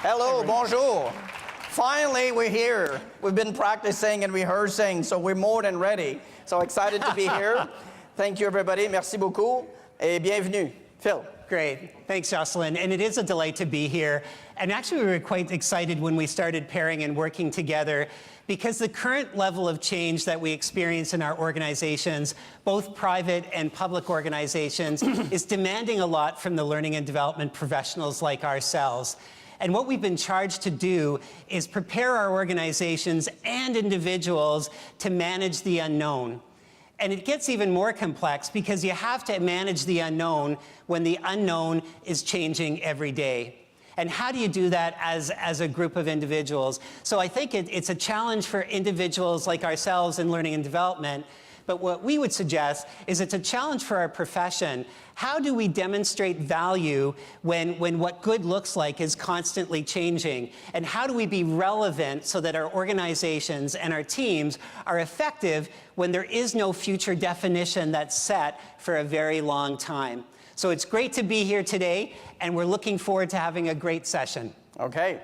Hello, bonjour. Finally, we're here. We've been practicing and rehearsing, so we're more than ready. So excited to be here. Thank you, everybody. Merci beaucoup. Et bienvenue. Phil. Great. Thanks, Jocelyn. And it is a delight to be here. And actually, we were quite excited when we started pairing and working together because the current level of change that we experience in our organizations, both private and public organizations, is demanding a lot from the learning and development professionals like ourselves. And what we've been charged to do is prepare our organizations and individuals to manage the unknown. And it gets even more complex because you have to manage the unknown when the unknown is changing every day. And how do you do that as a group of individuals? So I think it's a challenge for individuals like ourselves in learning and development. But what we would suggest is it's a challenge for our profession. How do we demonstrate value when what good looks like is constantly changing? And how do we be relevant so that our organizations and our teams are effective when there is no future definition that's set for a very long time? So it's great to be here today, and we're looking forward to having a great session. Okay.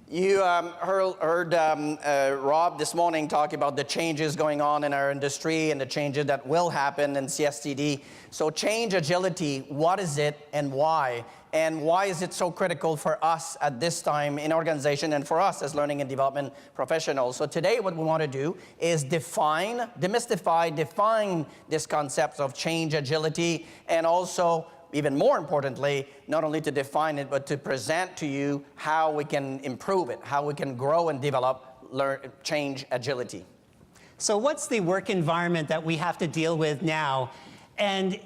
You heard Rob this morning talk about the changes going on in our industry and the changes that will happen in CSTD. So change agility, what is it and why? And why is it so critical for us at this time in organization and for us as learning and development professionals? So today what we want to do is define this concept of change agility, and also, even more importantly, not only to define it, but to present to you how we can improve it, how we can grow and develop change agility. So what's the work environment that we have to deal with now? And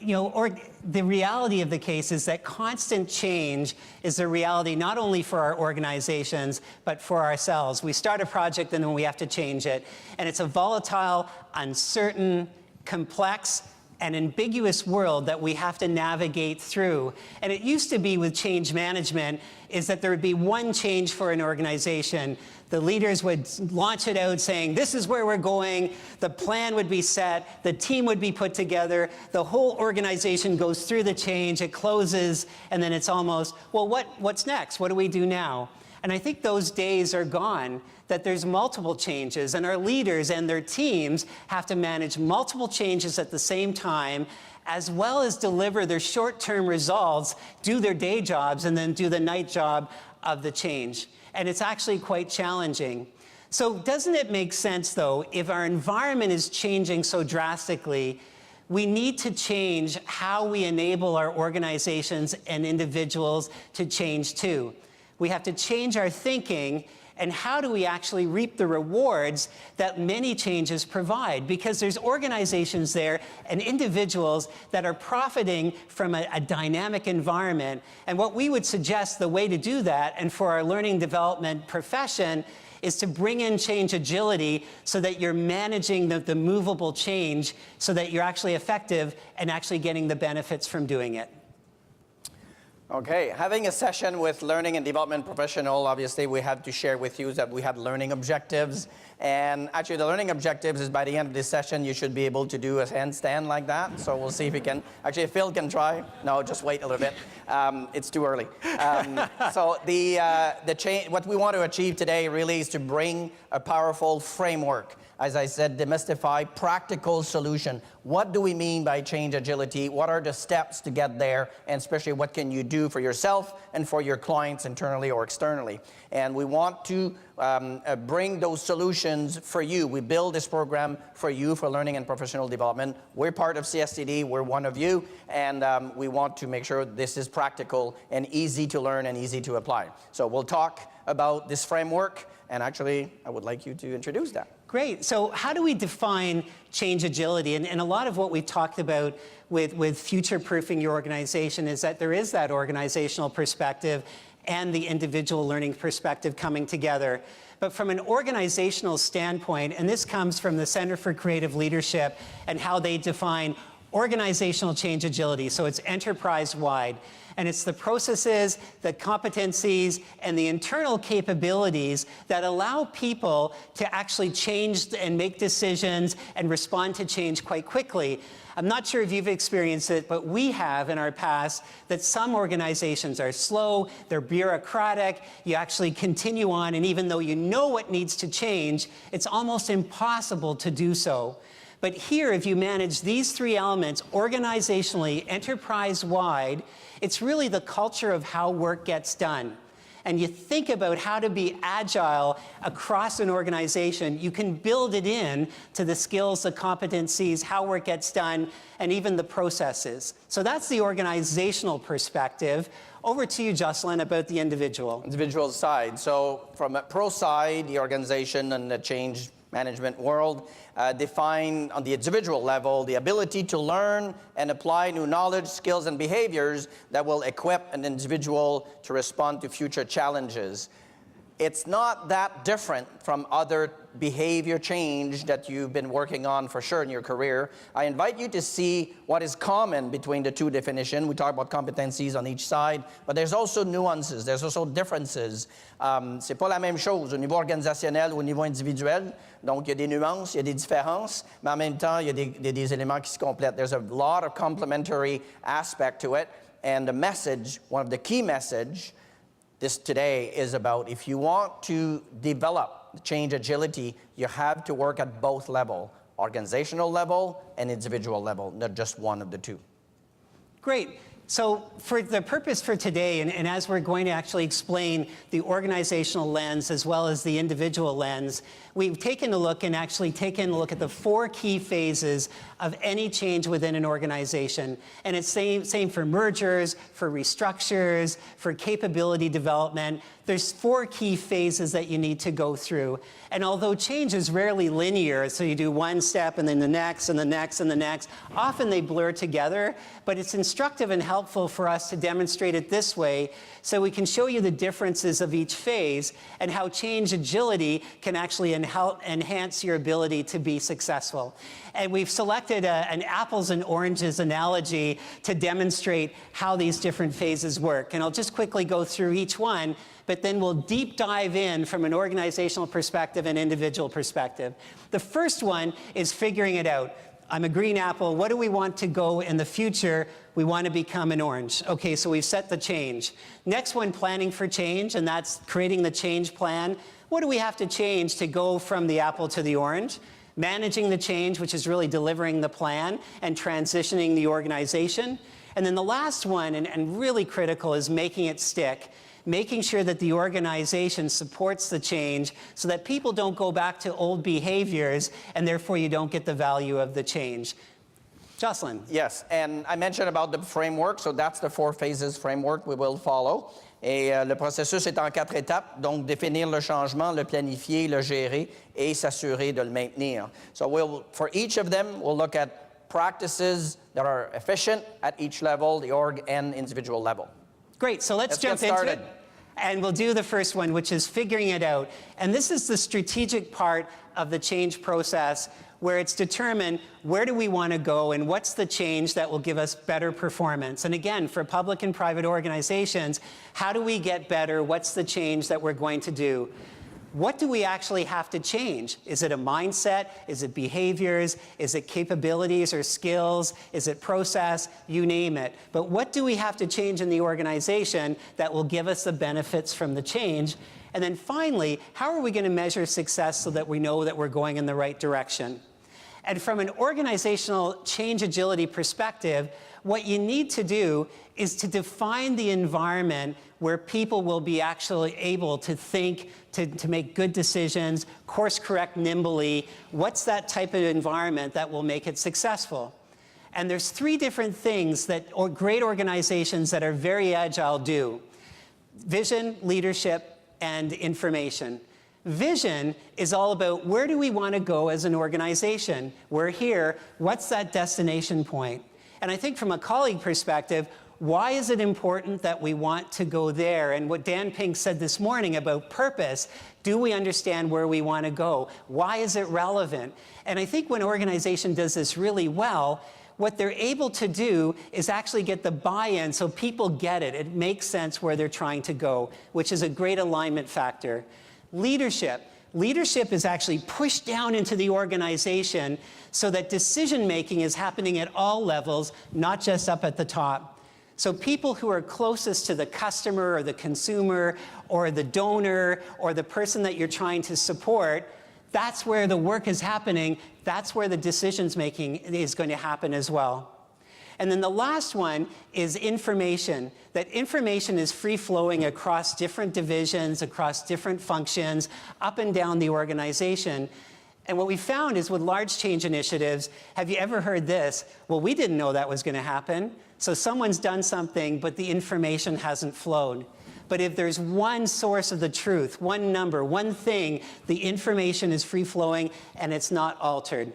the reality of the case is that constant change is a reality not only for our organizations, but for ourselves. We start a project and then we have to change it. And it's a volatile, uncertain, complex, an ambiguous world that we have to navigate through. And it used to be with change management is that there would be one change for an organization. The leaders would launch it out saying, this is where we're going, the plan would be set, the team would be put together, the whole organization goes through the change, it closes, and then it's almost, well, what's next? What do we do now? And I think those days are gone, that there's multiple changes, and our leaders and their teams have to manage multiple changes at the same time, as well as deliver their short-term results, do their day jobs, and then do the night job of the change. And it's actually quite challenging. So doesn't it make sense, though, if our environment is changing so drastically, we need to change how we enable our organizations and individuals to change too. We have to change our thinking, and how do we actually reap the rewards that many changes provide? Because there's organizations there and individuals that are profiting from a dynamic environment. And what we would suggest the way to do that, and for our learning development profession, is to bring in change agility so that you're managing the movable change so that you're actually effective and actually getting the benefits from doing it. Okay, having a session with learning and development professional, obviously we have to share with you that we have learning objectives. And actually the learning objectives is by the end of this session, you should be able to do a handstand like that. So we'll see if we can. Actually, if Phil can try. No, just wait a little bit. It's too early. So what we want to achieve today really is to bring a powerful framework. As I said, demystify practical solution. What do we mean by change agility? What are the steps to get there? And especially what can you do for yourself and for your clients internally or externally? And we want to bring those solutions for you. We build this program for you, for learning and professional development. We're part of CSTD, we're one of you, and we want to make sure this is practical and easy to learn and easy to apply. So we'll talk about this framework, and actually, I would like you to introduce that. Great. So how do we define change agility? And a lot of what we've talked about with future-proofing your organization is that there is that organizational perspective and the individual learning perspective coming together. But from an organizational standpoint, and this comes from the Center for Creative Leadership and how they define organizational change agility, so it's enterprise-wide. And it's the processes, the competencies, and the internal capabilities that allow people to actually change and make decisions and respond to change quite quickly. I'm not sure if you've experienced it, but we have in our past that some organizations are slow, they're bureaucratic, you actually continue on, and even though you know what needs to change, it's almost impossible to do so. But here, if you manage these three elements organizationally, enterprise-wide, it's really the culture of how work gets done. And you think about how to be agile across an organization, you can build it in to the skills, the competencies, how work gets done, and even the processes. So that's the organizational perspective. Over to you, Jocelyn, about the individual. Individual side. So from a pro side, the organization and the change management world define on the individual level the ability to learn and apply new knowledge, skills, and behaviors that will equip an individual to respond to future challenges. It's not that different from other behavior change that you've been working on for sure in your career. I invite you to see what is common between the two definitions. We talk about competencies on each side, but there's also nuances, there's also differences. C'est pas la même chose au niveau organisationnel ou au niveau individuel. Donc, il y a des nuances, il y a des différences, mais en même temps, il y a des éléments qui se complètent. There's a lot of complementary aspect to it, and the message, one of the key message, this today is about if you want to develop change agility, you have to work at both levels, organizational level and individual level, not just one of the two. Great. So for the purpose for today, and as we're going to actually explain the organizational lens as well as the individual lens, we've taken a look and actually taken a look at the 4 key phases of any change within an organization. And it's same for mergers, for restructures, for capability development. There's 4 key phases that you need to go through. And although change is rarely linear, so you do one step and then the next and the next and the next, often they blur together, but it's instructive and helpful for us to demonstrate it this way so we can show you the differences of each phase and how change agility can actually enhance your ability to be successful. And we've selected an apples and oranges analogy to demonstrate how these different phases work. And I'll just quickly go through each one, but then we'll deep dive in from an organizational perspective and individual perspective. The first one is figuring it out. I'm a green apple. What do we want to go in the future? We want to become an orange. Okay, so we've set the change. Next one, planning for change, and that's creating the change plan. What do we have to change to go from the apple to the orange? Managing the change, which is really delivering the plan and transitioning the organization. And then the last one, and really critical, is making it stick. Making sure that the organization supports the change so that people don't go back to old behaviors and therefore you don't get the value of the change. Jocelyn. Yes, and I mentioned about the framework, so that's the 4 phases framework we will follow. Et le processus est en 4 étapes, donc définir le changement, le planifier, le gérer et s'assurer de le maintenir. So for each of them, we'll look at practices that are efficient at each level, the org and individual level. Great, so let's jump into it. And we'll do the first one, which is figuring it out. And this is the strategic part of the change process where it's determined where do we want to go and what's the change that will give us better performance. And again, for public and private organizations, how do we get better? What's the change that we're going to do? What do we actually have to change? Is it a mindset? Is it behaviors? Is it capabilities or skills? Is it process? You name it. But what do we have to change in the organization that will give us the benefits from the change? And then finally, how are we going to measure success so that we know that we're going in the right direction? And from an organizational change agility perspective, what you need to do is to define the environment where people will be actually able to think, to make good decisions, course correct nimbly. What's that type of environment that will make it successful? And there's 3 different things that great organizations that are very agile do: vision, leadership, and information. Vision is all about where do we want to go as an organization? We're here. What's that destination point? And I think from a colleague perspective, why is it important that we want to go there? And what Dan Pink said this morning about purpose, do we understand where we want to go? Why is it relevant? And I think when an organization does this really well, what they're able to do is actually get the buy-in so people get it. It makes sense where they're trying to go, which is a great alignment factor. Leadership. Leadership is actually pushed down into the organization so that decision-making is happening at all levels, not just up at the top. So people who are closest to the customer or the consumer or the donor or the person that you're trying to support, that's where the work is happening. That's where the decisions making is going to happen as well. And then the last one is information. That information is free-flowing across different divisions, across different functions, up and down the organization. And what we found is with large change initiatives, have you ever heard this? Well, we didn't know that was going to happen. So someone's done something, but the information hasn't flowed. But if there's one source of the truth, one number, one thing, the information is free-flowing and it's not altered.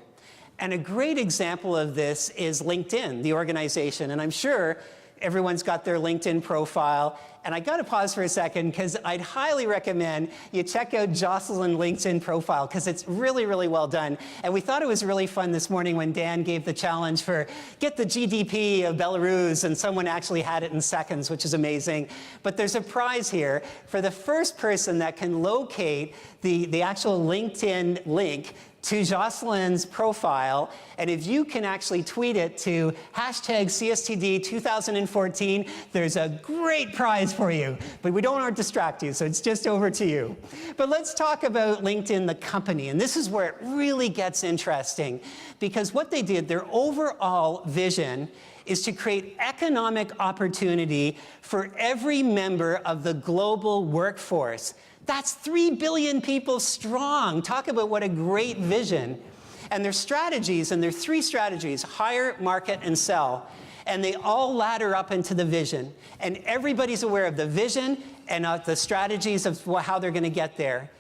And a great example of this is LinkedIn, the organization. And I'm sure everyone's got their LinkedIn profile. And I got to pause for a second because I'd highly recommend you check out Jocelyn LinkedIn profile because it's really, really well done. And we thought it was really fun this morning when Dan gave the challenge for get the GDP of Belarus, and someone actually had it in seconds, which is amazing. But there's a prize here for the first person that can locate the actual LinkedIn link to Jocelyn's profile, and if you can actually tweet it to #CSTD 2014, there's a great prize for you. But we don't want to distract you, so it's just over to you. But let's talk about LinkedIn, the company, and this is where it really gets interesting, because what they did, their overall vision is to create economic opportunity for every member of the global workforce. That's 3 billion people strong. Talk about what a great vision. And their strategies, and their 3 strategies, hire, market, and sell. And they all ladder up into the vision. And everybody's aware of the vision and the strategies of how they're going to get there.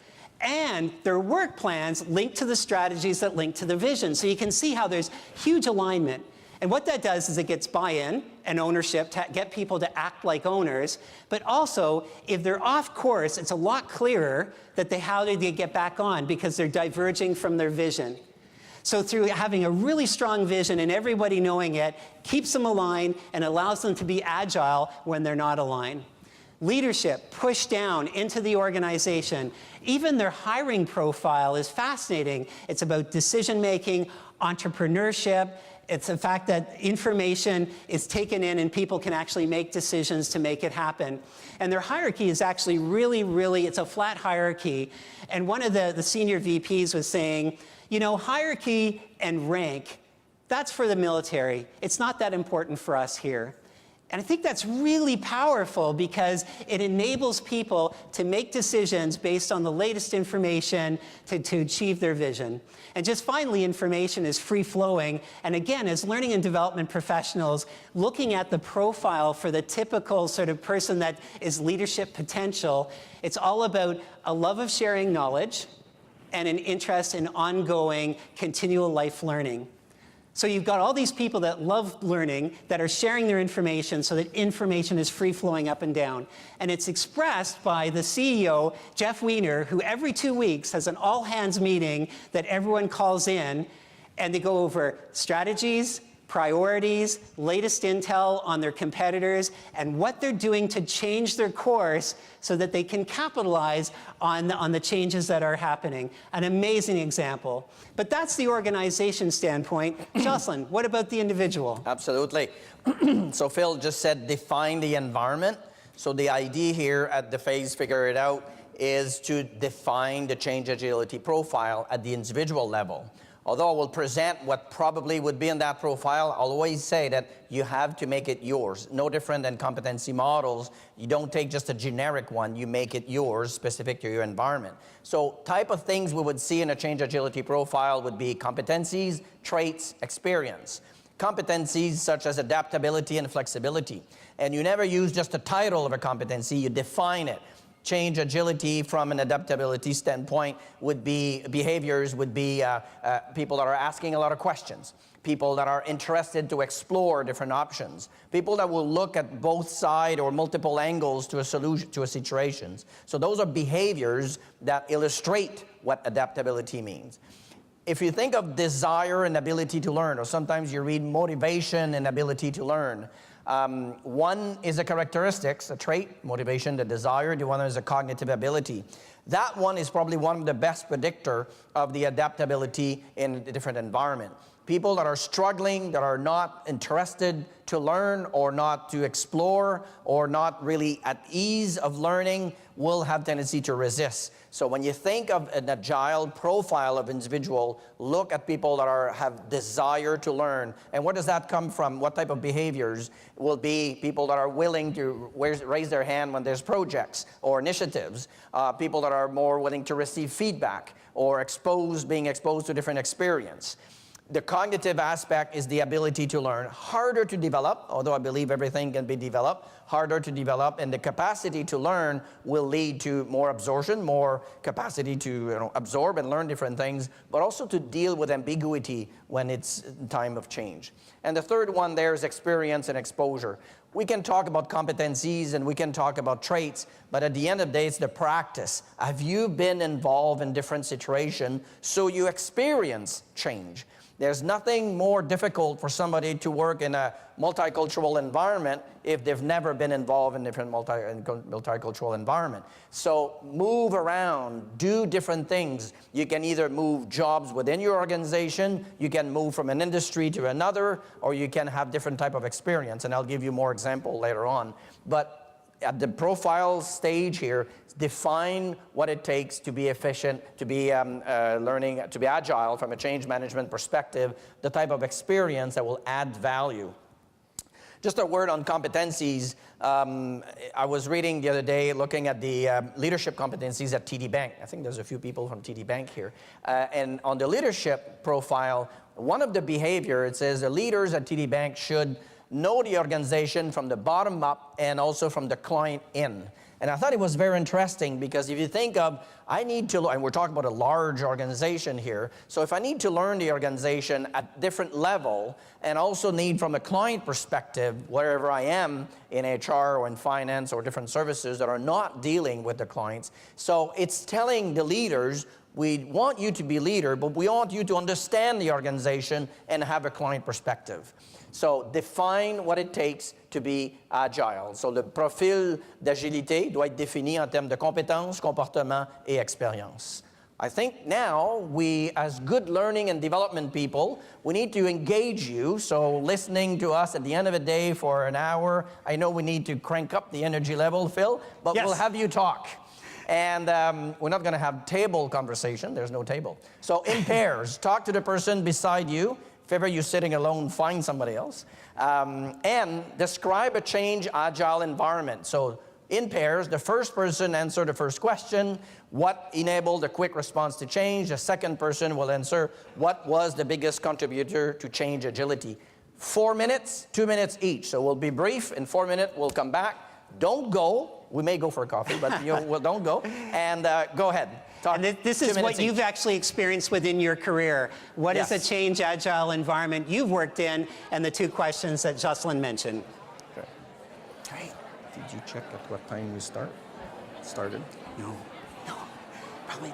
And their work plans link to the strategies that link to the vision. So you can see how there's huge alignment. And what that does is it gets buy-in and ownership to get people to act like owners. But also, if they're off course, it's a lot clearer that how they get back on because they're diverging from their vision. So through having a really strong vision and everybody knowing it, keeps them aligned and allows them to be agile when they're not aligned. Leadership pushed down into the organization. Even their hiring profile is fascinating. It's about decision-making, entrepreneurship. It's the fact that information is taken in and people can actually make decisions to make it happen. And their hierarchy is actually really, it's a flat hierarchy. And one of the senior VPs was saying, you know, hierarchy and rank, that's for the military. It's not that important for us here. And I think that's really powerful because it enables people to make decisions based on the latest information to achieve their vision. And just finally, information is free-flowing. And again, as learning and development professionals, looking at the profile for the typical sort of person that is leadership potential, it's all about a love of sharing knowledge and an interest in ongoing, continual life learning. So you've got all these people that love learning, that are sharing their information so that information is free-flowing up and down. And it's expressed by the CEO, Jeff Weiner, who every 2 weeks has an all-hands meeting that everyone calls in, and they go over strategies, priorities, latest intel on their competitors, and what they're doing to change their course so that they can capitalize on the changes that are happening. An amazing example. But that's the organization standpoint. Jocelyn, what about the individual? Absolutely. So Phil just said define the environment. So the idea here at the phase Figure It Out is to define the change agility profile at the individual level. Although I will present what probably would be in that profile, I'll always say that you have to make it yours. No different than competency models. You don't take just a generic one, you make it yours, specific to your environment. So type of things we would see in a change agility profile would be competencies, traits, experience. Competencies such as adaptability and flexibility. And you never use just the title of a competency, you define it. Change agility from an adaptability standpoint would be behaviors, would be people that are asking a lot of questions, people that are interested to explore different options, people that will look at both sides or multiple angles to a solution, to a situation. So those are behaviors that illustrate what adaptability means. if you think of desire and ability to learn, or sometimes you read motivation and ability to learn, one is a characteristics, a trait, motivation, the desire. The one is a cognitive ability. That one is probably one of the best predictor of the adaptability in a different environment. People that are struggling, that are not interested to learn or not to explore or not really at ease of learning will have tendency to resist. So when you think of an agile profile of individual, look at people that have desire to learn. And where does that come from? What type of behaviors will be people that are willing to raise their hand when there's projects or initiatives, people that are more willing to receive feedback or being exposed to different experience. The cognitive aspect is the ability to learn, harder to develop, although I believe everything can be developed, harder to develop, and the capacity to learn will lead to more absorption, more capacity to absorb and learn different things, but also to deal with ambiguity when it's time of change. And the third one there is experience and exposure. We can talk about competencies and we can talk about traits, but at the end of the day, it's the practice. Have you been involved in different situations so you experience change? There's nothing more difficult for somebody to work in a multicultural environment if they've never been involved in different multicultural environment. So move around, do different things. You can either move jobs within your organization, you can move from an industry to another, or you can have different type of experience. And I'll give you more example later on. But at the profile stage here, define what it takes to be efficient, to be learning, to be agile from a change management perspective, the type of experience that will add value. Just a word on competencies. I was reading the other day, looking at the leadership competencies at TD Bank. I think there's a few people from TD Bank here. And on the leadership profile, one of the behavior, it says the leaders at TD Bank should know the organization from the bottom up and also from the client in. And I thought it was very interesting because if you think of, I need to, and we're talking about a large organization here, so if I need to learn the organization at different level and also need from a client perspective, wherever I am in HR or in finance or different services that are not dealing with the clients, so it's telling the leaders, we want you to be leader, but we want you to understand the organization and have a client perspective. So define what it takes to be agile. So le profil d'agilité doit être défini en termes de compétences, comportement et expérience. I think now we, as good learning and development people, we need to engage you. So listening to us at the end of the day for an hour, I know we need to crank up the energy level, Phil, but yes. We'll have you talk. And we're not going to have table conversation. There's no table. So in pairs, talk to the person beside you. If ever you're sitting alone, find somebody else. And describe a change agile environment. So in pairs, the first person answer the first question, what enabled a quick response to change. The second person will answer what was the biggest contributor to change agility. 4 minutes, 2 minutes each. So we'll be brief. In 4 minutes, we'll come back. Don't go. We may go for a coffee, but well, don't go. And go ahead. Talk. And this is what you've actually experienced within your career. What is a change agile environment you've worked in, and the two questions that Jocelyn mentioned. Okay. Great. Did you check at what time we started? No. Probably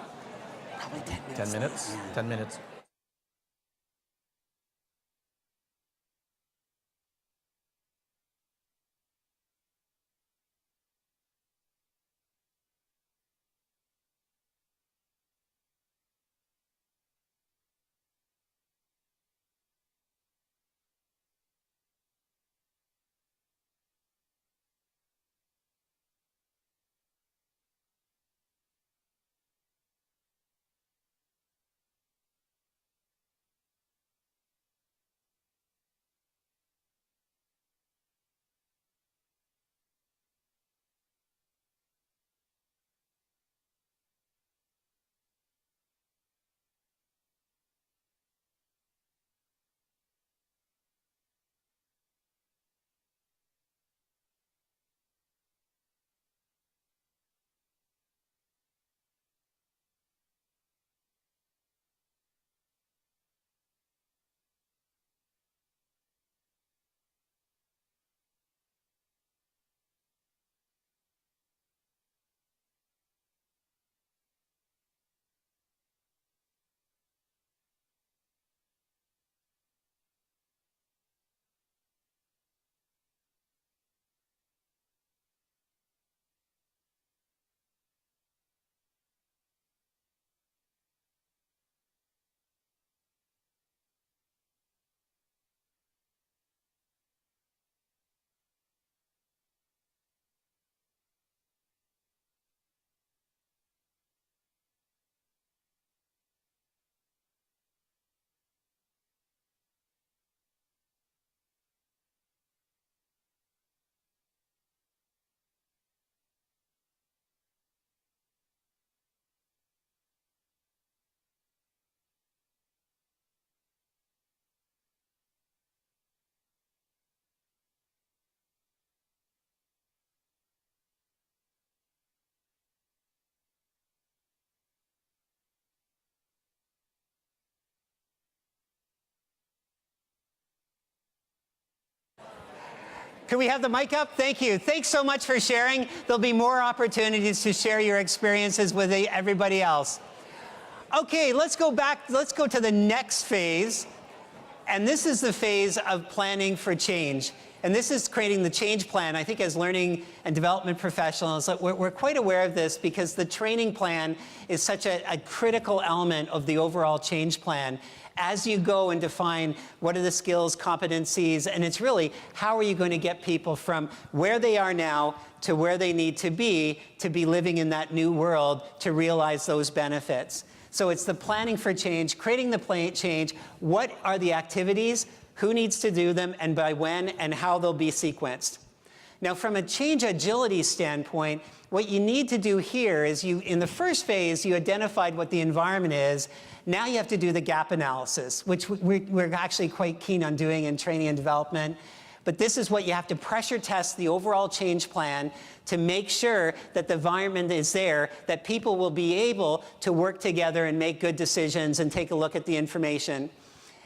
10 minutes. 10 minutes? Yeah. 10 minutes. Can we have the mic up? Thank you. Thanks so much for sharing. There'll be more opportunities to share your experiences with everybody else. Okay, let's go back. Let's go to the next phase. And this is the phase of planning for change. And this is creating the change plan. I think as learning and development professionals, we're quite aware of this because the training plan is such a critical element of the overall change plan. As you go and define what are the skills, competencies, and it's really how are you going to get people from where they are now to where they need to be living in that new world to realize those benefits. So it's the planning for change, creating the change, what are the activities, who needs to do them, and by when, and how they'll be sequenced. Now, from a change agility standpoint, what you need to do here is in the first phase, you identified what the environment is. Now you have to do the gap analysis, which we're actually quite keen on doing in training and development. But this is what you have to pressure test the overall change plan to make sure that the environment is there, that people will be able to work together and make good decisions and take a look at the information.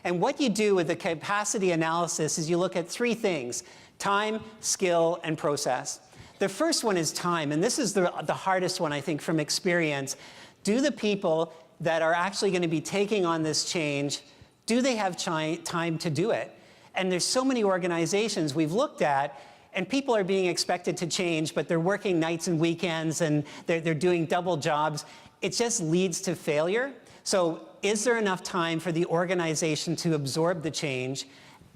And what you do with the capacity analysis is you look at three things: time, skill, and process. The first one is time, and this is the hardest one, I think, from experience. Do the people that are actually going to be taking on this change, do they have time to do it? And there's so many organizations we've looked at, and people are being expected to change, but they're working nights and weekends, and they're doing double jobs. It just leads to failure. So is there enough time for the organization to absorb the change?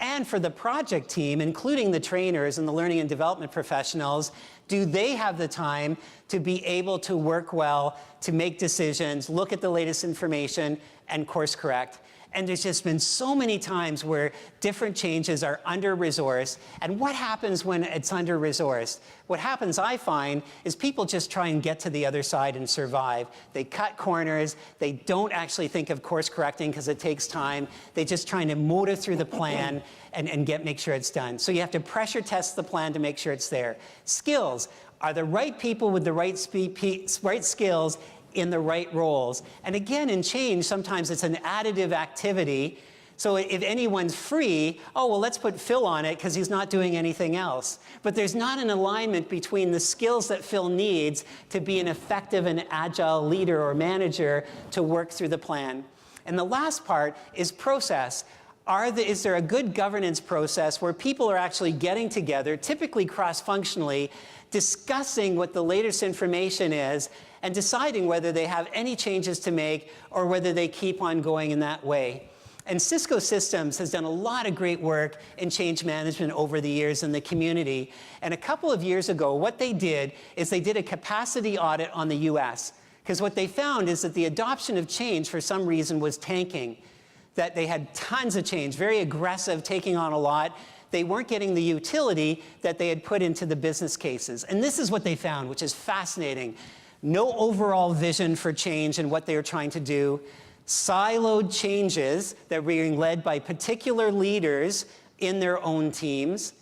And for the project team, including the trainers and the learning and development professionals, do they have the time to be able to work well, to make decisions, look at the latest information, and course correct? And there's just been so many times where different changes are under-resourced. And what happens when it's under-resourced? What happens, I find, is people just try and get to the other side and survive. They cut corners. They don't actually think of course correcting because it takes time. They're just trying to motor through the plan and make sure it's done. So you have to pressure test the plan to make sure it's there. Skills. Are the right people with the right skills in the right roles? And again, in change, sometimes it's an additive activity. So if anyone's free, oh, well, let's put Phil on it because he's not doing anything else. But there's not an alignment between the skills that Phil needs to be an effective and agile leader or manager to work through the plan. And the last part is process. Is there a good governance process where people are actually getting together, typically cross-functionally, discussing what the latest information is, and deciding whether they have any changes to make or whether they keep on going in that way. And Cisco Systems has done a lot of great work in change management over the years in the community. And a couple of years ago, what they did is they did a capacity audit on the US. Because what they found is that the adoption of change, for some reason, was tanking. That they had tons of change, very aggressive, taking on a lot. They weren't getting the utility that they had put into the business cases. And this is what they found, which is fascinating. No overall vision for change and what they were trying to do. Siloed changes that were being led by particular leaders in their own teams.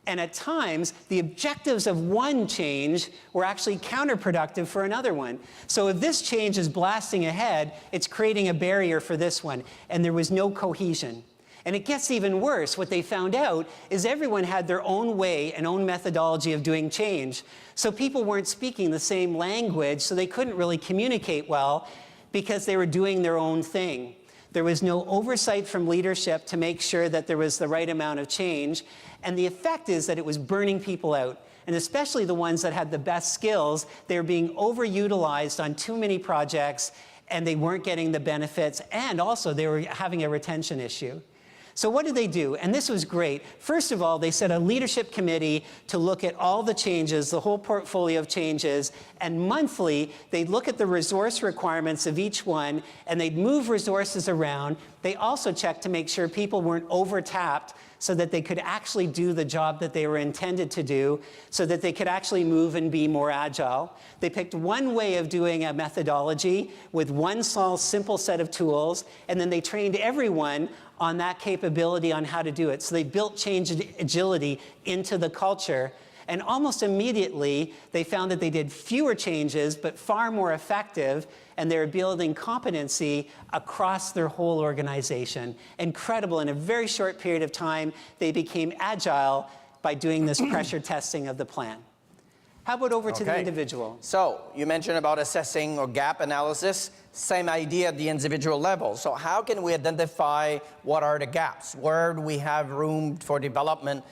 And at times, the objectives of one change were actually counterproductive for another one. So if this change is blasting ahead, it's creating a barrier for this one. And there was no cohesion. And it gets even worse. What they found out is everyone had their own way and own methodology of doing change. So people weren't speaking the same language, so they couldn't really communicate well because they were doing their own thing. There was no oversight from leadership to make sure that there was the right amount of change. And the effect is that it was burning people out. And especially the ones that had the best skills, they were being overutilized on too many projects, and they weren't getting the benefits. And also, they were having a retention issue. So what did they do? And this was great. First of all, they set a leadership committee to look at all the changes, the whole portfolio of changes, and monthly, they'd look at the resource requirements of each one, and they'd move resources around. They also checked to make sure people weren't overtapped so that they could actually do the job that they were intended to do, so that they could actually move and be more agile. They picked one way of doing a methodology with one small, simple set of tools, and then they trained everyone on that capability on how to do it. So they built change agility into the culture. And almost immediately, they found that they did fewer changes, but far more effective, and they were building competency across their whole organization. Incredible. In a very short period of time, they became agile by doing this pressure testing of the plan. How about over to the individual? So you mentioned about assessing or gap analysis, same idea at the individual level. So how can we identify what are the gaps? Where do we have room for development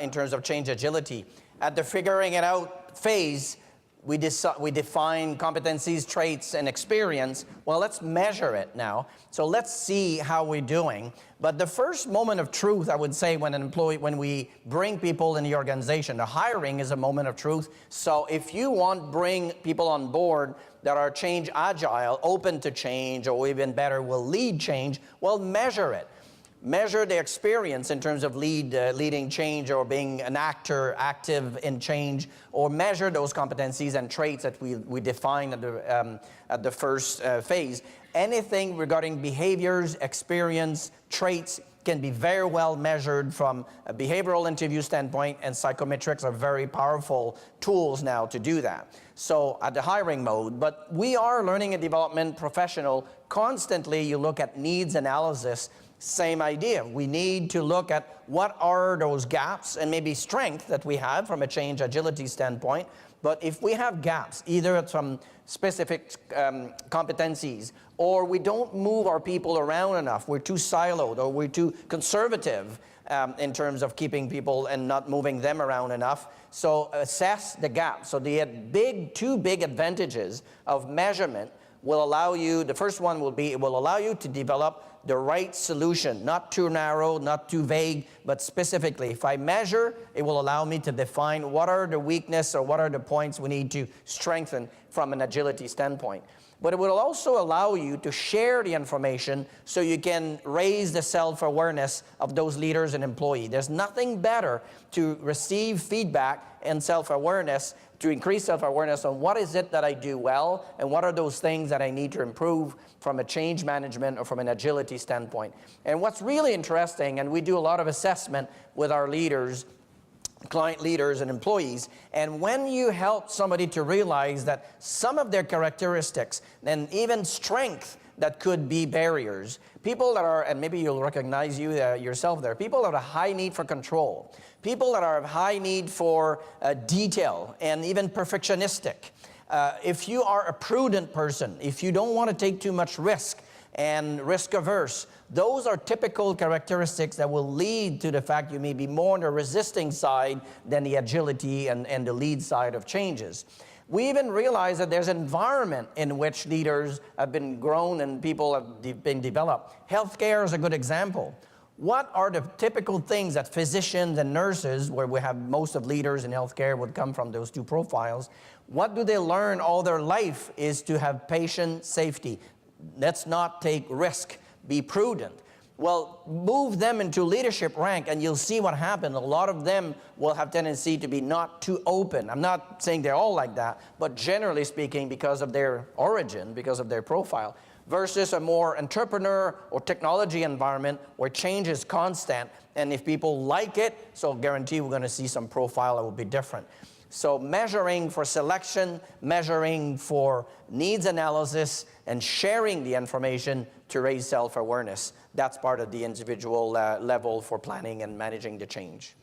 in terms of change agility? At the figuring it out phase, we define competencies, traits, and experience. Well, let's measure it now. So let's see how we're doing. But the first moment of truth, I would say, when we bring people in the organization, the hiring is a moment of truth. So if you want to bring people on board that are change agile, open to change, or even better, will lead change, well, measure it. Measure the experience in terms of leading change or being an actor, active in change, or measure those competencies and traits that we define at the first phase. Anything regarding behaviors, experience, traits can be very well measured from a behavioral interview standpoint, and psychometrics are very powerful tools now to do that. So at the hiring mode, but we are learning and development professional. Constantly you look at needs analysis. Same idea. We need to look at what are those gaps and maybe strength that we have from a change agility standpoint. But if we have gaps, either from specific competencies, or we don't move our people around enough, we're too siloed, or we're too conservative in terms of keeping people and not moving them around enough. So assess the gaps. So the two big advantages of measurement will allow you, the first one will be, it will allow you to develop the right solution, not too narrow, not too vague, but specifically. If I measure, it will allow me to define what are the weaknesses or what are the points we need to strengthen from an agility standpoint. But it will also allow you to share the information so you can raise the self-awareness of those leaders and employees. There's nothing better to receive feedback and self-awareness, to increase self-awareness on what is it that I do well and what are those things that I need to improve from a change management or from an agility standpoint. And what's really interesting, and we do a lot of assessment with our leaders, client leaders and employees, and when you help somebody to realize that some of their characteristics and even strength that could be barriers, people that are, and maybe you'll recognize yourself there, people that have a high need for control, people that are of high need for detail and even perfectionistic. If you are a prudent person, if you don't want to take too much risk and risk averse, those are typical characteristics that will lead to the fact you may be more on the resisting side than the agility and the lead side of changes. We even realize that there's an environment in which leaders have been grown and people have been developed. Healthcare is a good example. What are the typical things that physicians and nurses, where we have most of leaders in healthcare would come from those two profiles, what do they learn all their life is to have patient safety. Let's not take risk, be prudent. Well, move them into leadership rank and you'll see what happens. A lot of them will have tendency to be not too open. I'm not saying they're all like that, but generally speaking, because of their origin, because of their profile, versus a more entrepreneur or technology environment where change is constant. And if people like it, so guarantee we're going to see some profile that will be different. So measuring for selection, measuring for needs analysis, and sharing the information to raise self-awareness. That's part of the individual level for planning and managing the change.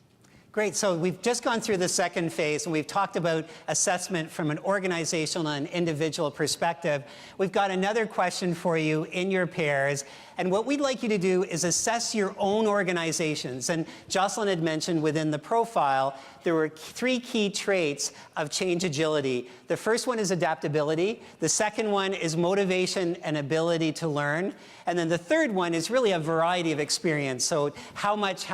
Great, so we've just gone through the second phase and we've talked about assessment from an organizational and individual perspective. We've got another question for you in your pairs, and what we'd like you to do is assess your own organizations. And Jocelyn had mentioned within the profile, there were 3 key traits of change agility. The first one is adaptability, the second one is motivation and ability to learn, and then the third one is really a variety of experience. So how much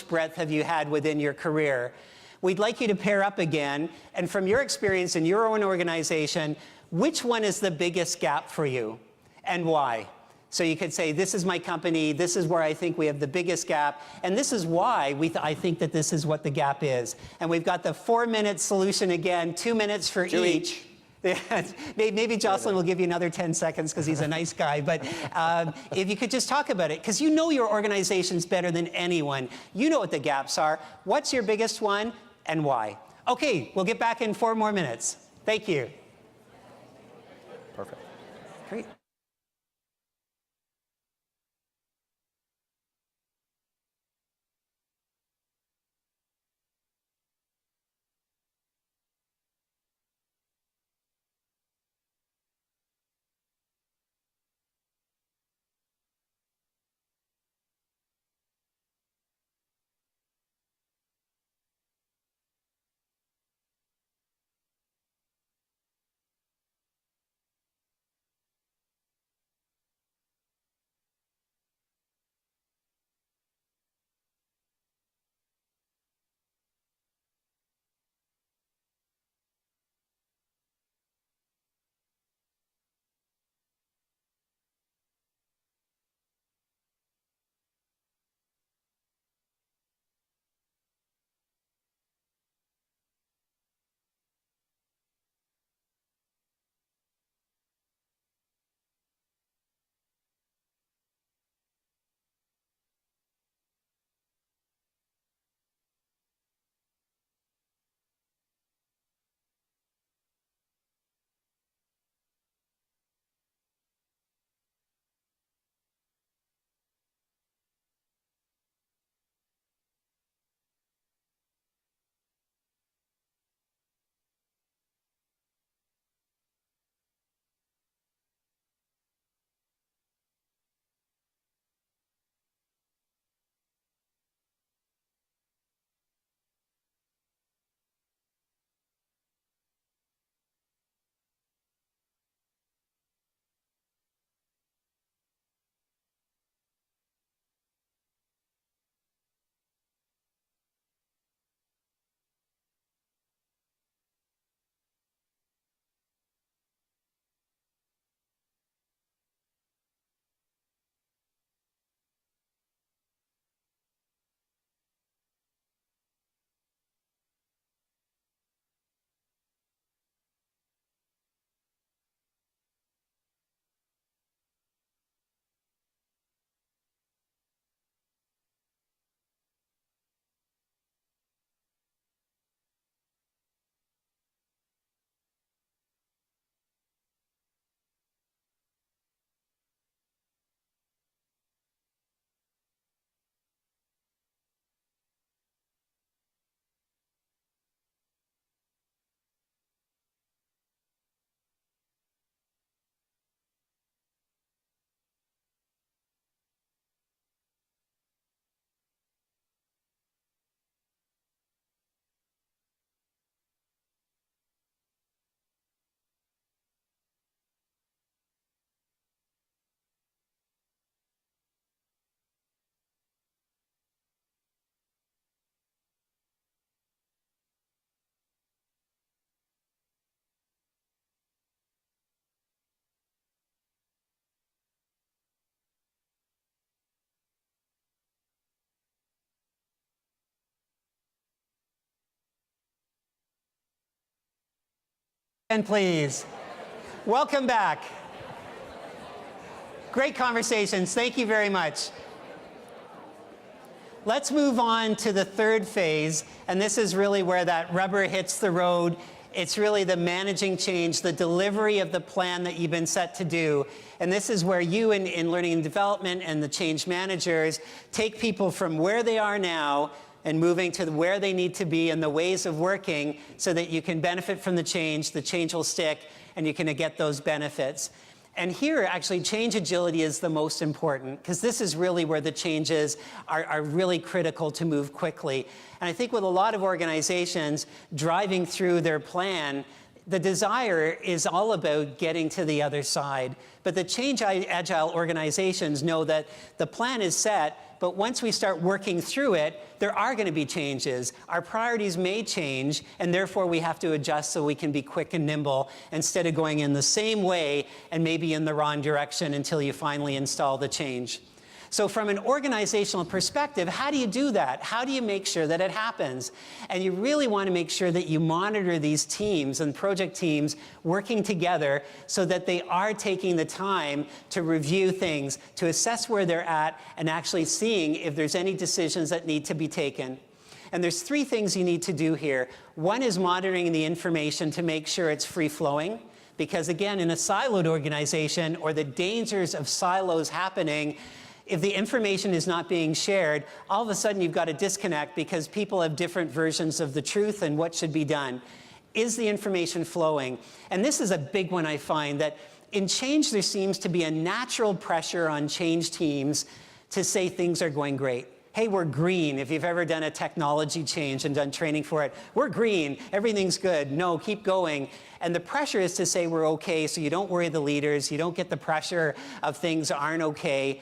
breadth have you had within your career? We'd like you to pair up again, and from your experience in your own organization, which one is the biggest gap for you and why? So you could say, this is my company, this is where I think we have the biggest gap, and this is why I think that this is what the gap is. And we've got the 4-minute solution again, 2 minutes for each. Maybe Jocelyn will give you another 10 seconds because he's a nice guy, but if you could just talk about it, because you know your organizations better than anyone. You know what the gaps are. What's your biggest one and why? Okay, we'll get back in 4 more minutes. Thank you. Perfect. Great. And please, welcome back. Great conversations. Thank you very much. Let's move on to the third phase, and this is really where that rubber hits the road. It's really the managing change, the delivery of the plan that you've been set to do. And this is where you in learning and development and the change managers take people from where they are now and moving to where they need to be and the ways of working so that you can benefit from the change will stick, and you can get those benefits. And here, actually, change agility is the most important, because this is really where the changes are really critical to move quickly. And I think with a lot of organizations driving through their plan, the desire is all about getting to the other side. But the change agile organizations know that the plan is set, but once we start working through it, there are going to be changes. Our priorities may change, and therefore we have to adjust so we can be quick and nimble instead of going in the same way and maybe in the wrong direction until you finally install the change. So from an organizational perspective, how do you do that? How do you make sure that it happens? And you really want to make sure that you monitor these teams and project teams working together so that they are taking the time to review things, to assess where they're at, and actually seeing if there's any decisions that need to be taken. And there's three things you need to do here. One is monitoring the information to make sure it's free-flowing. Because again, in a siloed organization, or the dangers of silos happening, if the information is not being shared, all of a sudden you've got a disconnect because people have different versions of the truth and what should be done. Is the information flowing? And this is a big one, I find, that in change there seems to be a natural pressure on change teams to say things are going great. Hey, we're green. If you've ever done a technology change and done training for it, we're green, everything's good. No, keep going. And the pressure is to say we're okay, so you don't worry the leaders, you don't get the pressure of things aren't okay.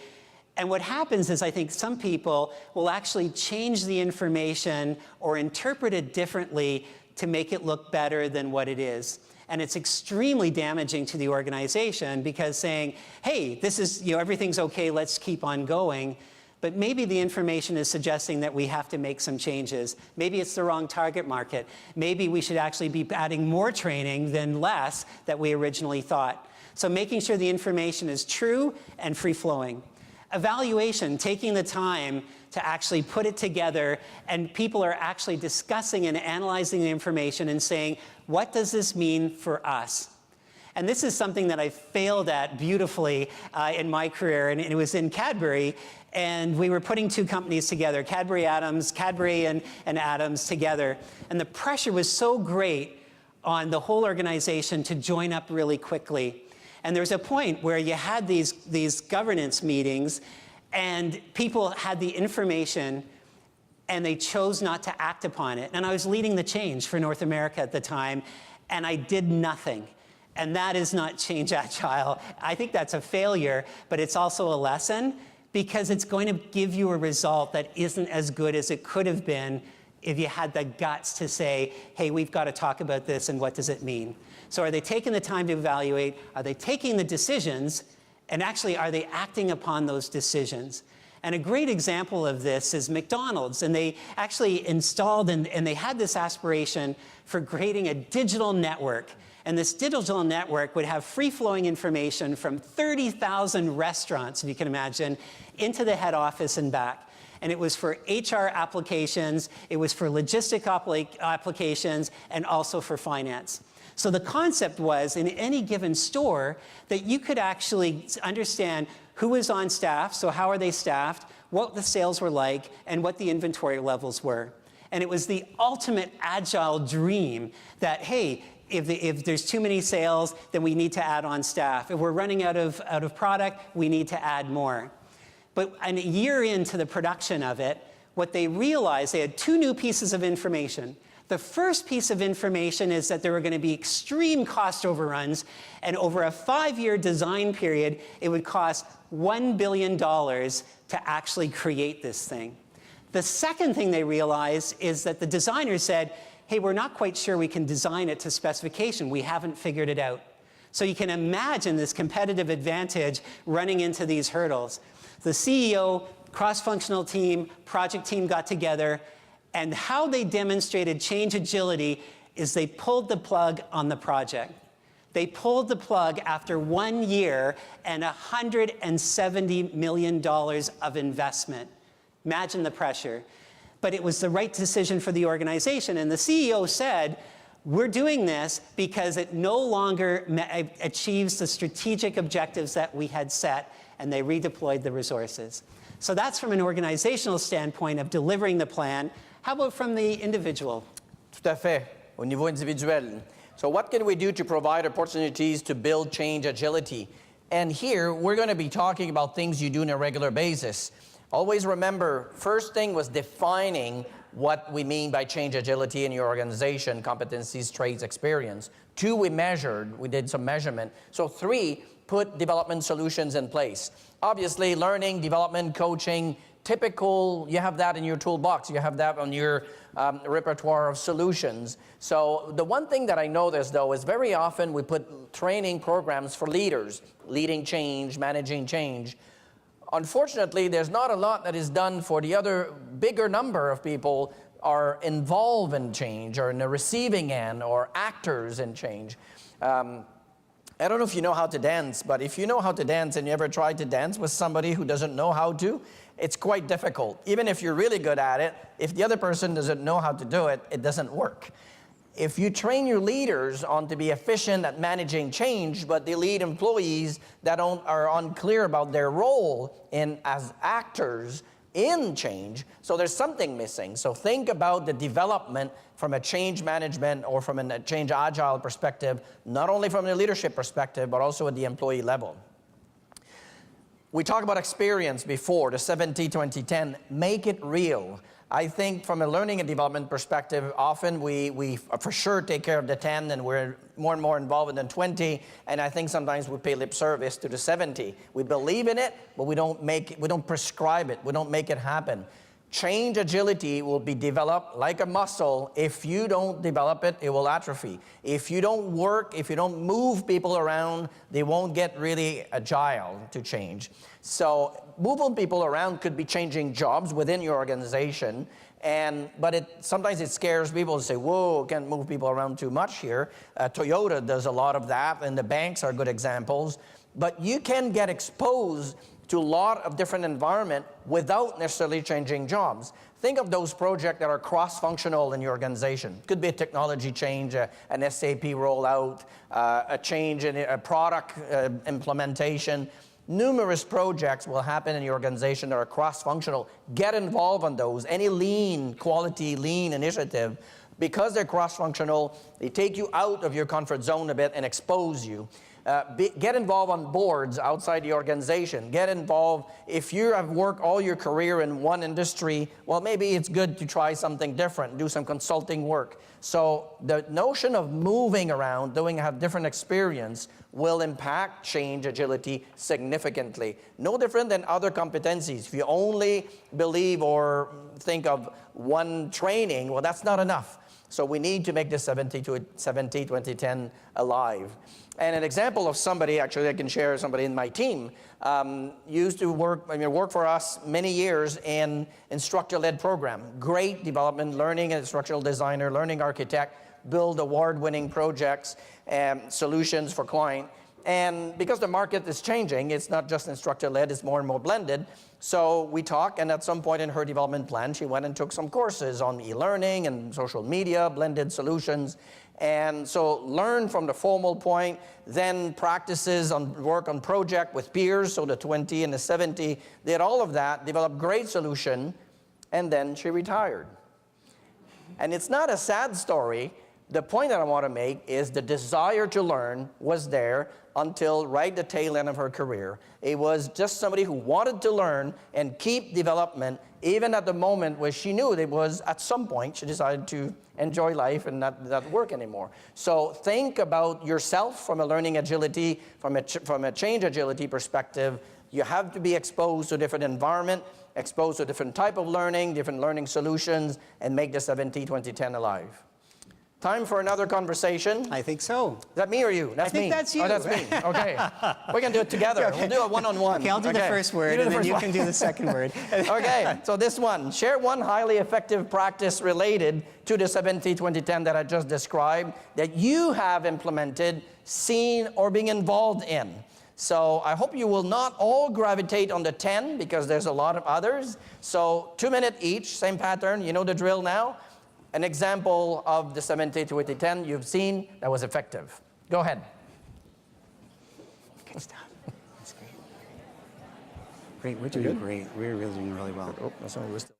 And what happens is I think some people will actually change the information or interpret it differently to make it look better than what it is. And it's extremely damaging to the organization because saying, hey, this is, everything's okay, let's keep on going. But maybe the information is suggesting that we have to make some changes. Maybe it's the wrong target market. Maybe we should actually be adding more training than less that we originally thought. So making sure the information is true and free-flowing. Evaluation, taking the time to actually put it together, and people are actually discussing and analyzing the information and saying, what does this mean for us? And this is something that I failed at beautifully in my career, and it was in Cadbury, and we were putting two companies together, Cadbury and Adams together, and the pressure was so great on the whole organization to join up really quickly. And there was a point where you had these governance meetings, and people had the information, and they chose not to act upon it. And I was leading the change for North America at the time, and I did nothing. And that is not change agile. I think that's a failure, but it's also a lesson, because it's going to give you a result that isn't as good as it could have been if you had the guts to say, hey, we've got to talk about this, and what does it mean? So are they taking the time to evaluate? Are they taking the decisions? And actually, are they acting upon those decisions? And a great example of this is McDonald's. And they actually installed, and they had this aspiration for creating a digital network. And this digital network would have free-flowing information from 30,000 restaurants, if you can imagine, into the head office and back. And it was for HR applications, it was for logistic applications, and also for finance. So the concept was, in any given store, that you could actually understand who was on staff, so how are they staffed, what the sales were like, and what the inventory levels were. And it was the ultimate agile dream that, hey, if there's too many sales, then we need to add on staff. If we're running out of product, we need to add more. But a year into the production of it, what they realized, they had two new pieces of information. The first piece of information is that there were going to be extreme cost overruns, and over a 5-year design period, it would cost $1 billion to actually create this thing. The second thing they realized is that the designers said, hey, we're not quite sure we can design it to specification. We haven't figured it out. So you can imagine this competitive advantage running into these hurdles. The CEO, cross-functional team, project team got together, and how they demonstrated change agility is they pulled the plug on the project. They pulled the plug after 1 year and $170 million of investment. Imagine the pressure. But it was the right decision for the organization. And the CEO said, we're doing this because it no longer achieves the strategic objectives that we had set, and they redeployed the resources. So that's from an organizational standpoint of delivering the plan. How about from the individual? Tout à fait, au niveau individuel. So what can we do to provide opportunities to build change agility? And here, we're going to be talking about things you do on a regular basis. Always remember, first thing was defining what we mean by change agility in your organization, competencies, traits, experience. 2, we measured, we did some measurement. So 3, put development solutions in place. Obviously, learning, development, coaching, typical, you have that in your toolbox. You have that on your repertoire of solutions. So the one thing that I noticed, though, is very often we put training programs for leaders, leading change, managing change. Unfortunately, there's not a lot that is done for the other bigger number of people are involved in change or in the receiving end or actors in change. I don't know if you know how to dance, but if you know how to dance and you ever tried to dance with somebody who doesn't know how to, it's quite difficult. Even if you're really good at it, if the other person doesn't know how to do it, it doesn't work. If you train your leaders on to be efficient at managing change, but they lead employees that are unclear about their role as actors in change, so there's something missing. So think about the development from a change management or from a change agile perspective, not only from the leadership perspective, but also at the employee level. We talked about experience before, the 70-20-10, make it real. I think from a learning and development perspective, often we for sure take care of the 10 and we're more and more involved in the 20, and I think sometimes we pay lip service to the 70. We believe in it, but we don't prescribe it, we don't make it happen. Change agility will be developed like a muscle. If you don't develop it, it will atrophy. If you don't work, if you don't move people around, they won't get really agile to change. So moving people around could be changing jobs within your organization, but sometimes it scares people to say, whoa, can't move people around too much here. Toyota does a lot of that, and the banks are good examples. But you can get exposed to a lot of different environment without necessarily changing jobs. Think of those projects that are cross-functional in your organization. Could be a technology change, an SAP rollout, a change in a product implementation. Numerous projects will happen in your organization that are cross-functional. Get involved in those. Any quality lean initiative, because they're cross-functional, they take you out of your comfort zone a bit and expose you. Get involved on boards outside the organization. Get involved. If you have worked all your career in one industry, well, maybe it's good to try something different, do some consulting work. So the notion of moving around, have different experience, will impact change agility significantly. No different than other competencies. If you only believe or think of one training, well, that's not enough. So we need to make the 70-20-10 alive. And an example of somebody, actually I can share somebody in my team, used to work for us many years in instructor-led program. Great development, learning instructional designer, learning architect, build award-winning projects and solutions for client. And because the market is changing, it's not just instructor-led, it's more and more blended. So we talked, and at some point in her development plan, she went and took some courses on e-learning and social media, blended solutions. And so learn from the formal point, then practices on work on project with peers, so the 20 and the 70, did all of that, developed great solution, and then she retired. And it's not a sad story. The point that I want to make is the desire to learn was there until right the tail end of her career. It was just somebody who wanted to learn and keep development, even at the moment where she knew it was at some point she decided to enjoy life and not work anymore. So think about yourself from a learning agility, from a change agility perspective. You have to be exposed to different environment, exposed to different type of learning, different learning solutions, and make the 70-20-10 alive. Time for another conversation. I think so. Is that me or you? That's me. I think that's you. Oh, that's me. Okay. We can do it together. Okay. We'll do it one-on-one. Okay, I'll do the first word, and then you can do the second word. Okay, so this one. Share one highly effective practice related to the 70-20-10 that I just described that you have implemented, seen, or being involved in. So I hope you will not all gravitate on the 10 because there's a lot of others. So 2 minutes each, same pattern. You know the drill now. An example of the 70-20-10 you've seen that was effective. Go ahead. Good stuff. That's great. Great, we're doing great. We're really doing really well. Oh, that's not still.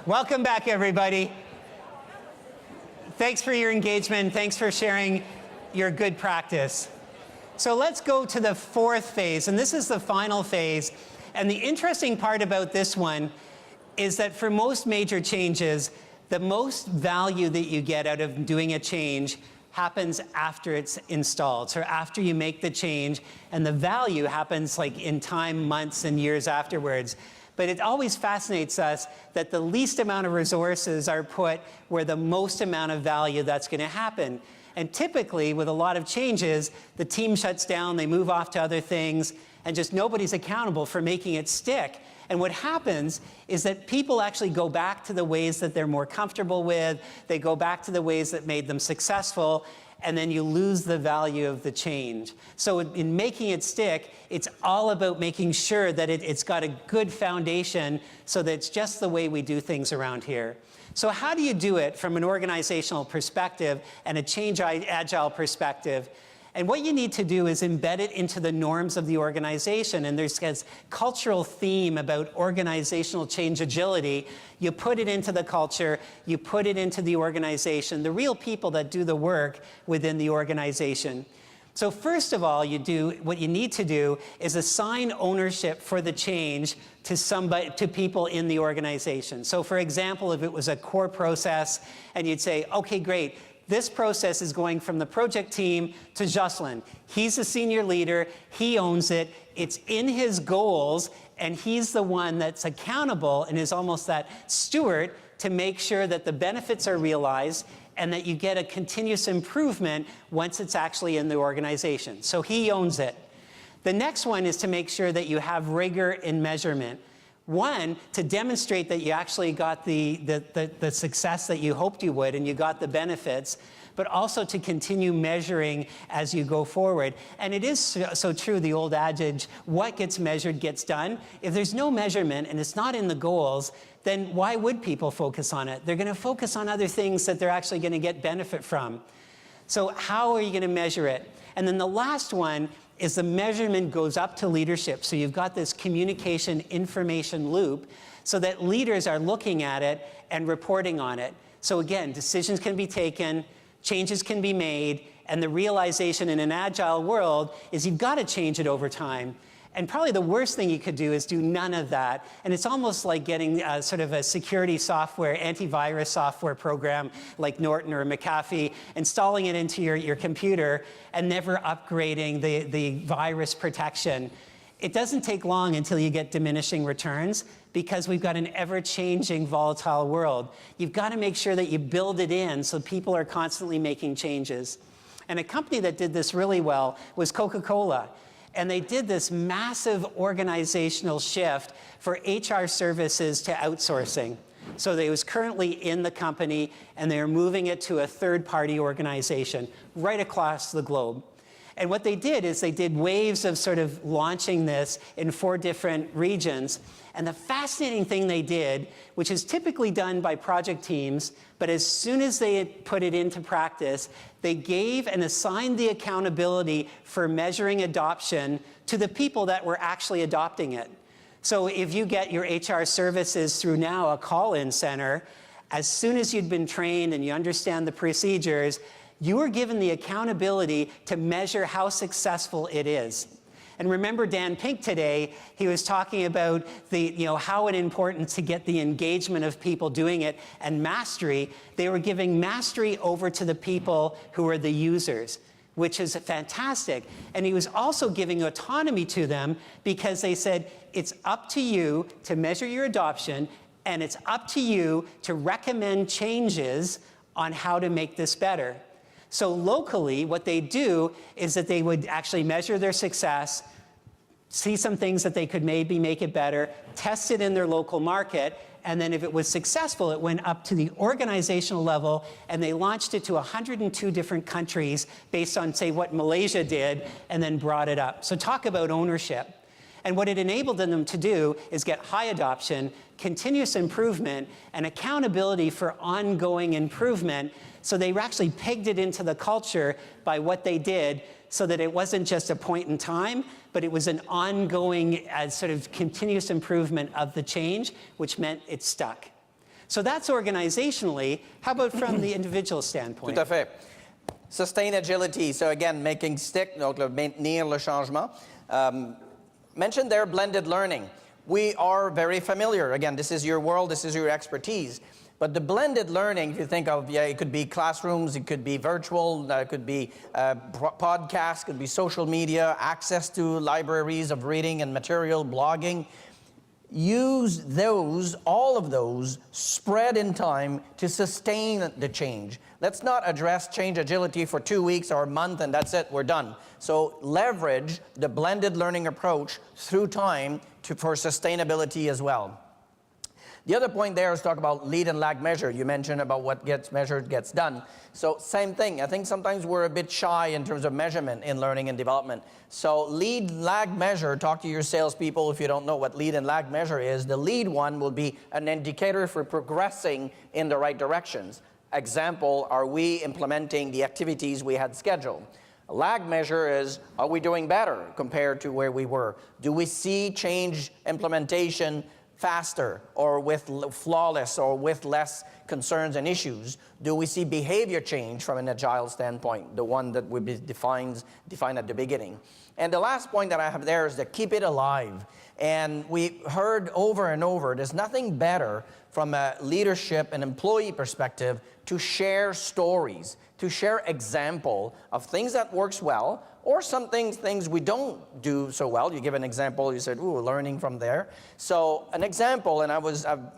Welcome back, everybody. Thanks for your engagement. Thanks for sharing your good practice. So let's go to the fourth phase, and this is the final phase. And the interesting part about this one is that for most major changes, the most value that you get out of doing a change happens after it's installed. So after you make the change, and the value happens like in time, months, and years afterwards. But it always fascinates us that the least amount of resources are put where the most amount of value that's going to happen. And typically, with a lot of changes, the team shuts down, they move off to other things, and just nobody's accountable for making it stick. And what happens is that people actually go back to the ways that they're more comfortable with, they go back to the ways that made them successful, and then you lose the value of the change. So in making it stick, it's all about making sure that it's got a good foundation so that it's just the way we do things around here. So how do you do it from an organizational perspective and a change agile perspective? And what you need to do is embed it into the norms of the organization. And there's this cultural theme about organizational change agility. You put it into the culture, you put it into the organization, the real people that do the work within the organization. So first of all, what you need to do is assign ownership for the change to people in the organization. So for example, if it was a core process and you'd say, okay, great, this process is going from the project team to Jocelyn. He's the senior leader, he owns it, it's in his goals, and he's the one that's accountable and is almost that steward to make sure that the benefits are realized and that you get a continuous improvement once it's actually in the organization. So he owns it. The next one is to make sure that you have rigor in measurement. One, to demonstrate that you actually got the success that you hoped you would and you got the benefits, but also to continue measuring as you go forward. And it is so true, the old adage, what gets measured gets done. If there's no measurement and it's not in the goals, then why would people focus on it? They're going to focus on other things that they're actually going to get benefit from. So how are you going to measure it? And then the last one is the measurement goes up to leadership. So you've got this communication information loop so that leaders are looking at it and reporting on it. So again, decisions can be taken, changes can be made, and the realization in an agile world is you've got to change it over time. And probably the worst thing you could do is do none of that. And it's almost like getting sort of a security software, antivirus software program like Norton or McAfee, installing it into your computer and never upgrading the virus protection. It doesn't take long until you get diminishing returns because we've got an ever-changing, volatile world. You've got to make sure that you build it in so people are constantly making changes. And a company that did this really well was Coca-Cola. And they did this massive organizational shift for HR services to outsourcing. So it was currently in the company, and they were moving it to a third-party organization right across the globe. And what they did is they did waves of sort of launching this in 4 different regions. And the fascinating thing they did, which is typically done by project teams, but as soon as they put it into practice, they gave and assigned the accountability for measuring adoption to the people that were actually adopting it. So if you get your HR services through now a call-in center, as soon as you'd been trained and you understand the procedures, you are given the accountability to measure how successful it is. And remember Dan Pink today, he was talking about how it's important to get the engagement of people doing it and mastery. They were giving mastery over to the people who are the users, which is fantastic. And he was also giving autonomy to them because they said, it's up to you to measure your adoption, and it's up to you to recommend changes on how to make this better. So locally, what they do is that they would actually measure their success, see some things that they could maybe make it better, test it in their local market, and then if it was successful, it went up to the organizational level, and they launched it to 102 different countries based on, say, what Malaysia did, and then brought it up. So talk about ownership. And what it enabled them to do is get high adoption, continuous improvement, and accountability for ongoing improvement. So they actually pegged it into the culture by what they did so that it wasn't just a point in time, but it was an ongoing sort of continuous improvement of the change, which meant it stuck. So that's organizationally. How about from the individual standpoint? Tout à fait. Sustain agility. So again, making stick, donc maintenir le changement. Mentioned there blended learning. We are very familiar. Again, this is your world, this is your expertise. But the blended learning, if you think of, it could be classrooms, it could be virtual, it could be podcasts, it could be social media, access to libraries of reading and material, blogging. Use those, all of those, spread in time to sustain the change. Let's not address change agility for 2 weeks or a month and that's it, we're done. So leverage the blended learning approach through time for sustainability as well. The other point there is talk about lead and lag measure. You mentioned about what gets measured gets done. So same thing. I think sometimes we're a bit shy in terms of measurement in learning and development. So lead lag measure, talk to your salespeople if you don't know what lead and lag measure is. The lead one will be an indicator for progressing in the right directions. Example, are we implementing the activities we had scheduled? A lag measure is, are we doing better compared to where we were? Do we see change implementation faster or with flawless or with less concerns and issues? Do we see behavior change from an agile standpoint, the one that would be defined at the beginning? And the last point that I have there is to keep it alive. And we heard over and over, there's nothing better from a leadership and employee perspective to share stories, to share example of things that works well, or some things we don't do so well. You give an example, you said, ooh, learning from there. So an example, and I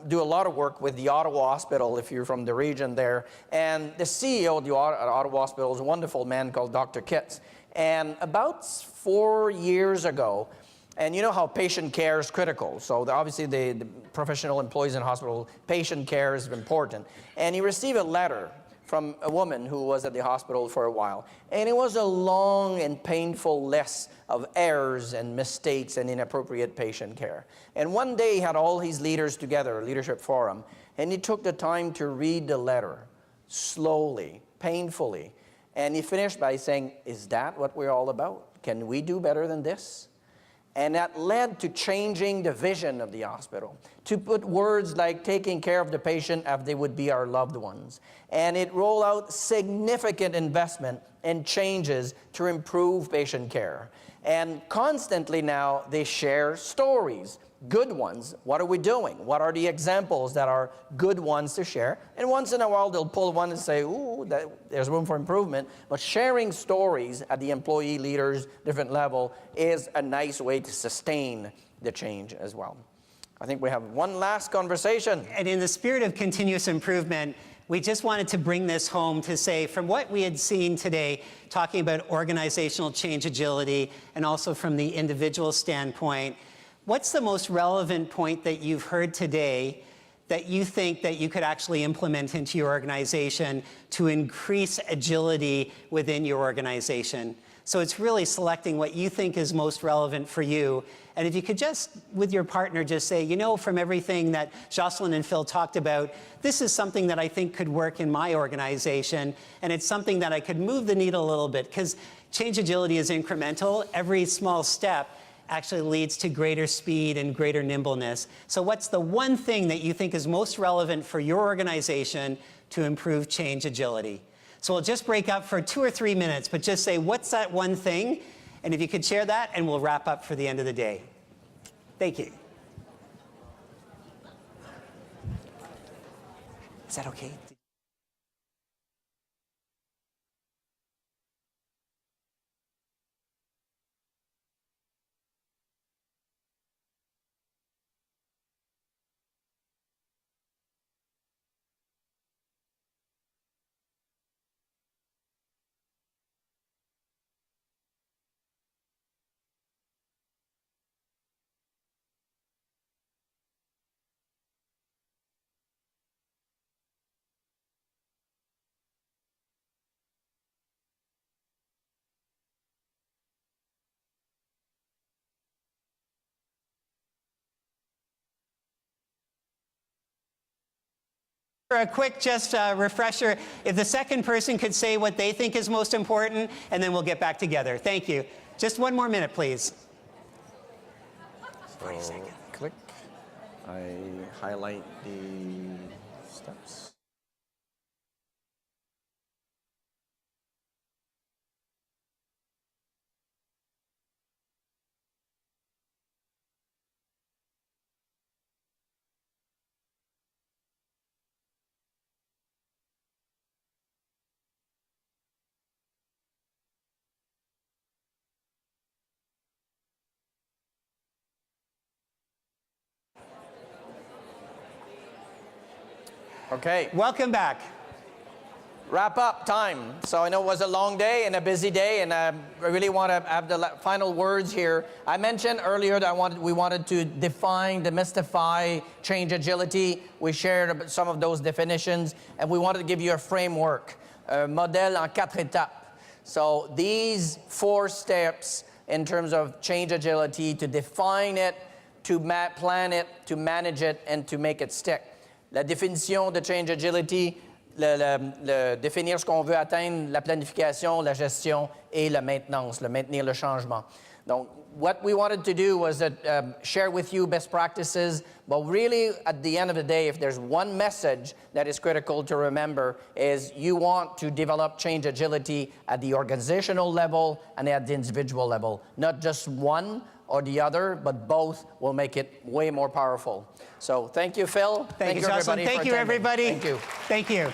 do a lot of work with the Ottawa Hospital, if you're from the region there, and the CEO of the Ottawa Hospital is a wonderful man called Dr. Kitts. And about 4 years ago, And you know how patient care is critical. So obviously the professional employees in hospital, patient care is important. And he received a letter from a woman who was at the hospital for a while. And it was a long and painful list of errors and mistakes and inappropriate patient care. And one day he had all his leaders together, a leadership forum, and he took the time to read the letter slowly, painfully. And he finished by saying, is that what we're all about? Can we do better than this? And that led to changing the vision of the hospital, to put words like taking care of the patient as they would be our loved ones. And it rolled out significant investment and changes to improve patient care. And constantly now they share stories, good ones. What are we doing? What are the examples that are good ones to share? And once in a while they'll pull one and say, ooh, there's room for improvement. But sharing stories at the employee leaders, different level, is a nice way to sustain the change as well. I think we have one last conversation. And in the spirit of continuous improvement, we just wanted to bring this home to say, from what we had seen today, talking about organizational change agility, and also from the individual standpoint, what's the most relevant point that you've heard today that you think that you could actually implement into your organization to increase agility within your organization? So it's really selecting what you think is most relevant for you. And if you could just, with your partner, just say, you know, from everything that Jocelyn and Phil talked about, this is something that I think could work in my organization, and it's something that I could move the needle a little bit, because change agility is incremental. Every small step actually leads to greater speed and greater nimbleness. So what's the one thing that you think is most relevant for your organization to improve change agility? So we'll just break up for 2 or 3 minutes, but just say, what's that one thing? And if you could share that, and we'll wrap up for the end of the day. Thank you. Is that okay? For a quick refresher, if the second person could say what they think is most important, and then we'll get back together. Thank you. Just 1 more minute, please. So click. I highlight the steps. Okay. Welcome back. Wrap up time. So I know it was a long day and a busy day, and I really want to have the final words here. I mentioned earlier that we wanted to define, demystify change agility. We shared some of those definitions, and we wanted to give you a framework, a modèle en 4 étapes. So these 4 steps in terms of change agility, to define it, to plan it, to manage it, and to make it stick. La définition de change agility, définir ce qu'on veut atteindre, la planification, la gestion et la maintenance, le maintenir le changement. Donc, what we wanted to do was share with you best practices, but really, at the end of the day, if there's one message that is critical to remember, is you want to develop change agility at the organizational level and at the individual level. Not just one or the other, but both will make it way more powerful. So thank you, Phil. Thank you, Jocelyn. everybody. Thank you, everybody. Thank you. Thank you.